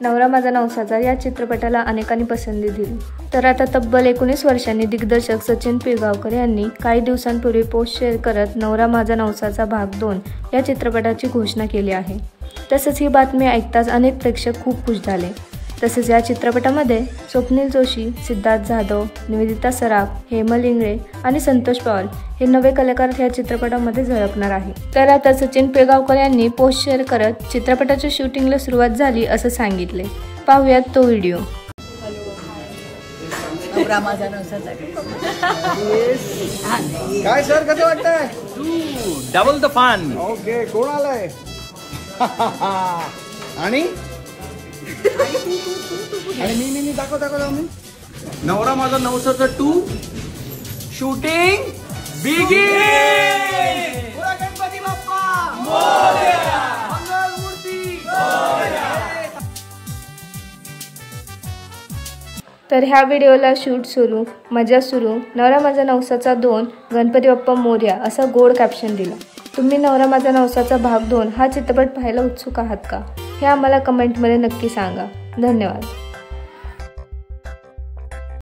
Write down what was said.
नवरा माझा नवसाचा या चित्रपटाला अनेकांनी पसंती दिली। तर आता तब्बल 19 वर्षांनी दिग्दर्शक सचिन पिळगावकर यांनी काही दिवसांपूर्वी पोस्ट शेअर करत नवरा माझा नवसाचा भाग 2 या चित्रपटाची घोषणा केली आहे। तसंच ही बातमी ऐकताच अनेक प्रेक्षक खूप खुश झाले। तसेच या चित्रपटामध्ये स्वप्नील जोशी, सिद्धार्थ जाधव, निवेदिता सराफ, हेमल इंगळे आणि संतोष पवार हे नवे कलाकार या चित्रपटामध्ये झळकणार आहे। तर आता सचिन पिळगावकर यांनी पोस्ट शेअर करत चित्रपटाच्या शूटिंगला सुरुवात झाली असं सांगितले। पाहूयात तो व्हिडिओ। काय सर, कसं वाटतंय? Double the fun. ओके, कोण आलाय? आणि मी दाखव मी नवरा माझा नवसाचा 2 शूटिंग बिगिन। गणपती बाप्पा मोरया, मंगल मूर्ती मोरया। तर ह्या व्हिडिओला शूट सुरू, मजा सुरू, नवरा माझा नवसाचा 2 गणपती बाप्पा मोरया असा गोड कॅप्शन दिला। तुम्ही नवरा माझा नवसाचा भाग 2 हा चित्रपट पाहायला उत्सुक आहात का? हे आम्हाला कमेंटमध्ये नक्की सांगा। धन्यवाद।